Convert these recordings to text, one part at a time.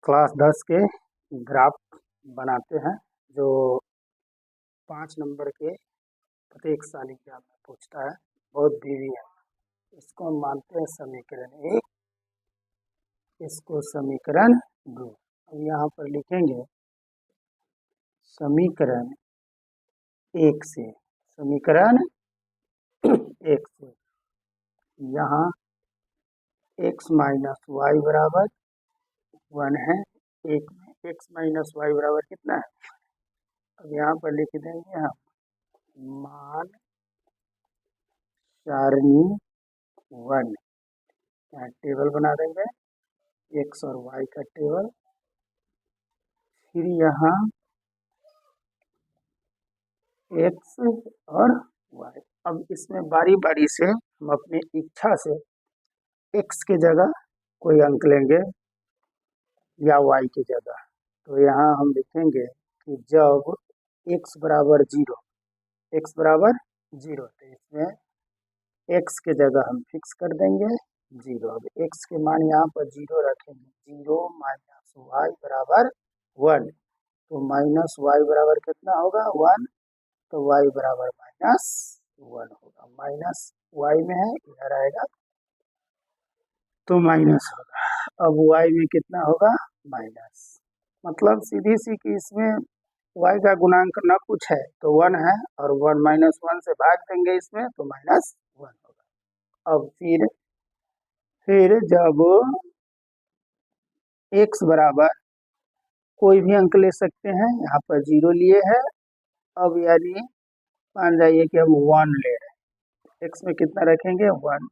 Class 10 के graph बनाते हैं जो 5 नंबर के प्रत्येक साल एग्जाम में पूछता है। बहुत देरी है। इसको हम मानते हैं समीकरण 1, इसको समीकरण 2। अब यहाँ पर लिखेंगे समीकरण 1 से, समीकरण 1 से यहाँ x माइनस वाई बराबर 1 है। एक में x माइनस वाई बराबर कितना है? अब यहाँ पर लिख देंगे हम मान सारणी 1। यहाँ टेबल बना देंगे x और y का टेबल। फिर यहाँ x और y। अब इसमें बारी बारी से हम अपनी इच्छा से x के जगह कोई अंक लेंगे या y की जगह। तो यहाँ हम लिखेंगे कि जब x बराबर 0, x बराबर 0, तो इसमें x के जगह हम फिक्स कर देंगे 0। अब x के मान यहाँ पर 0 रखेंगे। 0 माइनस वाई बराबर 1, तो माइनस वाई बराबर कितना होगा? 1। तो y बराबर माइनस 1 होगा। माइनस वाई में है, इधर आएगा तो माइनस होगा। अब y में कितना होगा? माइनस। मतलब सीधी सी कि इसमें y का गुणांक न कुछ है तो 1 है, और 1 माइनस 1 से भाग देंगे इसमें तो माइनस 1 होगा। अब फिर जब x बराबर कोई भी अंक ले सकते हैं, यहाँ पर 0 लिए है। अब यानी मान जाइए कि हम 1 ले रहे हैं, x में कितना रखेंगे? 1।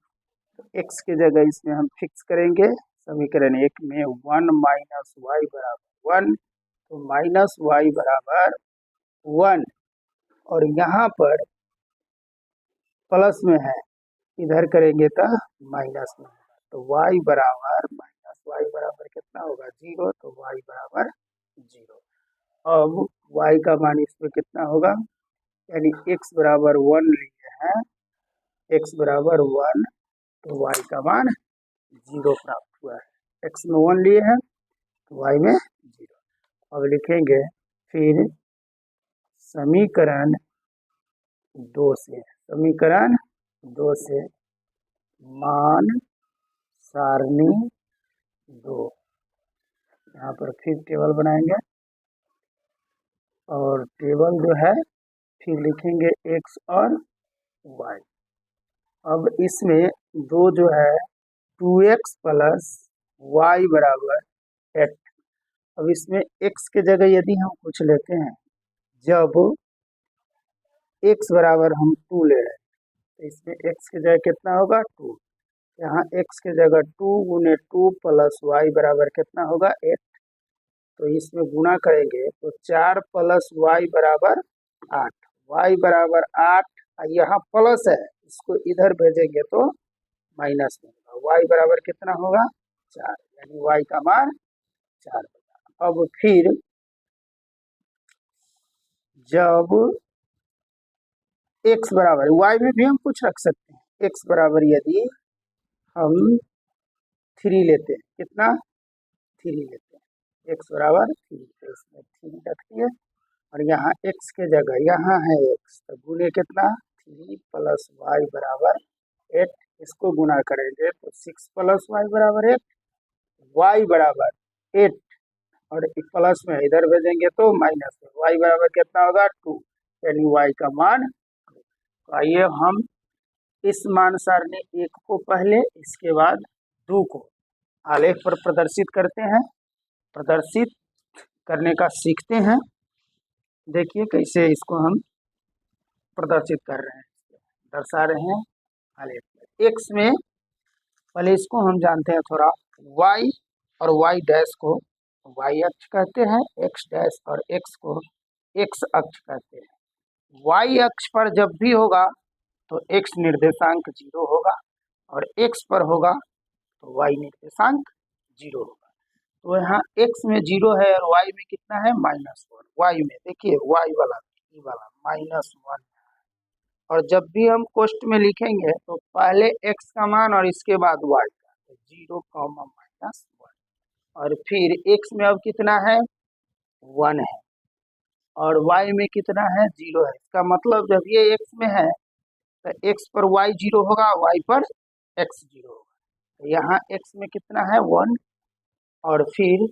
तो x की जगह इसमें हम फिक्स करेंगे समीकरण 1 में 1 माइनस वाई बराबर 1, तो माइनस वाई बराबर 1। और यहाँ पर प्लस में है, इधर करेंगे तो माइनस में है। तो y बराबर माइनस वाई बराबर कितना होगा? 0। तो y बराबर 0। अब y का मान इसमें कितना होगा? यानी x बराबर 1 लिए हैं, x बराबर 1, तो y का मान 0 प्राप्त हुआ है। x में 1 लिए हैं तो y में 0। अब लिखेंगे फिर समीकरण 2 से, समीकरण 2 से मान सारणी 2। यहाँ पर फिर टेबल बनाएंगे और टेबल जो है फिर लिखेंगे x और y। अब इसमें 2 जो है 2x प्लस वाई बराबर 8। अब इसमें x के जगह यदि हम कुछ लेते हैं, जब x बराबर हम 2 ले रहे हैं तो इसमें x की जगह कितना होगा? 2। यहाँ x की जगह 2 गुने 2 प्लस वाई बराबर कितना होगा? 8। तो इसमें गुणा करेंगे तो 4 प्लस वाई बराबर 8, वाई बराबर 8। यहाँ प्लस है, इसको इधर भेजेंगे तो माइनस में होगा। वाई बराबर कितना होगा? 4, यानी वाई का मान 4 होगा। अब फिर जब x बराबर, y में भी हम कुछ रख सकते हैं। x बराबर यदि हम 3 लेते हैं, कितना? 3 लेते हैं, x बराबर 3, तो इसमें 3 रख दिए। और यहाँ x के जगह यहाँ है x, तो गुने कितना? 3 प्लस वाई बराबर 8। इसको गुना करेंगे तो 6 प्लस वाई बराबर 8, वाई बराबर 8 और प्लस में इधर भेजेंगे तो माइनस में। वाई बराबर कितना होगा? 2, यानी वाई का मान। तो आइए हम इस मान सारणी 1 को पहले, इसके बाद 2 को आलेख पर प्रदर्शित करते हैं। प्रदर्शित करने का सीखते हैं। देखिए कैसे इसको हम प्रदर्शित कर रहे हैं, दर्शा रहे हैं आलेख पर। x में पहले इसको हम जानते हैं थोड़ा, y और y डैश को y अक्ष कहते हैं, x डैश और x को x अक्ष कहते हैं। y अक्ष पर जब भी होगा तो x निर्देशांक 0 होगा, और x पर होगा तो y निर्देशांक 0 होगा। तो यहाँ x में 0 है और y में कितना है? -1। y में देखिए y वाला -1। और जब भी हम कोष्ट में लिखेंगे तो पहले x का मान और इसके बाद y का, तो 0, -1। और फिर x में अब कितना है 1 है और y में कितना है 0 है। इसका मतलब जब ये x में है तो x पर y 0 होगा, y पर x 0 होगा। तो यहाँ x में कितना है 1 और फिर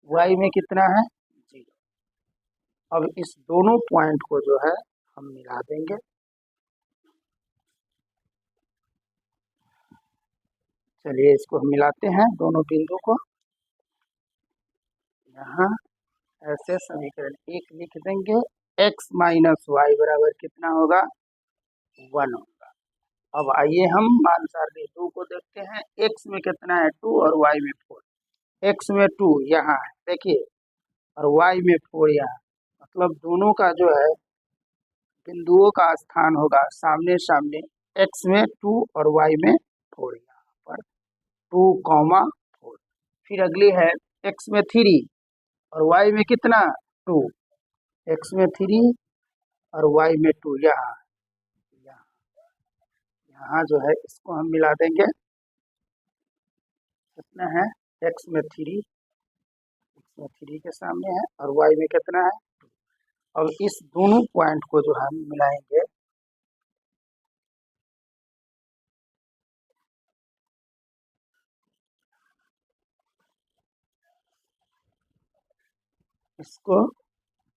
y में कितना है 0। अब इस दोनों पॉइंट को जो है हम मिला देंगे। चलिए इसको हम मिलाते हैं दोनों बिंदु को। यहाँ ऐसे समीकरण 1 लिख देंगे, x माइनस वाई बराबर कितना होगा 1 होगा। अब आइए हम मान सारणी 2 को देखते हैं। x में कितना है 2 और y में 4। x में 2 यहाँ है देखिए और y में 4 यहाँ, मतलब दोनों का जो है बिंदुओं का स्थान होगा सामने सामने। x में 2 और y में 4, यहाँ पर 2,4। फिर अगली है x में 3 और y में कितना 2, x में 3 और y में 2 यहाँ यहाँ यहाँ जो है इसको हम मिला देंगे। कितना है x में 3 के सामने है और y में कितना है। अब इस दोनों पॉइंट को जो हम मिलाएंगे, इसको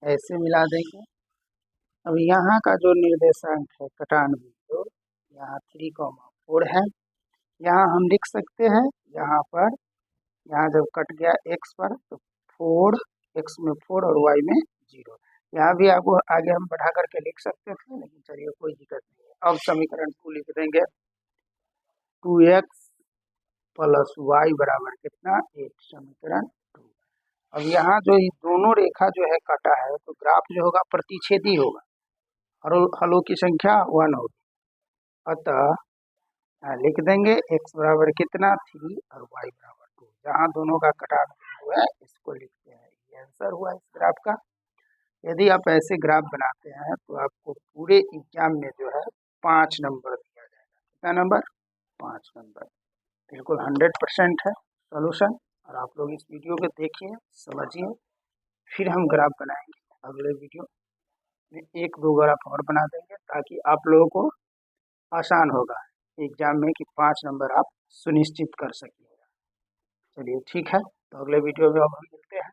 ऐसे मिला देंगे। अब यहाँ का जो निर्देशांक है कटान बिंदु, यहाँ 3,4 है। यहाँ हम लिख सकते हैं यहाँ पर, यहाँ जब कट गया x पर तो 4, x में 4 और y में 0। यहाँ भी आपको आगे हम बढ़ा करके लिख सकते थे, लेकिन चलिए कोई दिक्कत नहीं है। अब समीकरण 2 लिख देंगे, 2x प्लस वाई बराबर कितना 8, समीकरण 2। अब यहाँ जो ये दोनों रेखा जो है कटा है तो ग्राफ जो होगा प्रतिच्छेदी होगा, हलों की संख्या 1 होगी। अतः यहाँ लिख देंगे x बराबर कितना 3 और y बराबर 2। जहाँ दोनों का कटान हुआ है इसको लिखते हैं। ये आंसर हुआ इस ग्राफ का। यदि आप ऐसे ग्राफ बनाते हैं तो आपको पूरे एग्जाम में जो है 5 नंबर दिया जाएगा। कितना नंबर 5 नंबर। बिल्कुल 100% है सॉल्यूशन। और आप लोग इस वीडियो को देखिए, समझिए, फिर हम ग्राफ बनाएंगे अगले वीडियो में। 1-2 ग्राफ और बना देंगे ताकि आप लोगों को आसान होगा एग्जाम में कि 5 नंबर आप सुनिश्चित कर सकिएगा। चलिए ठीक है, तो अगले वीडियो में अब हम मिलते हैं।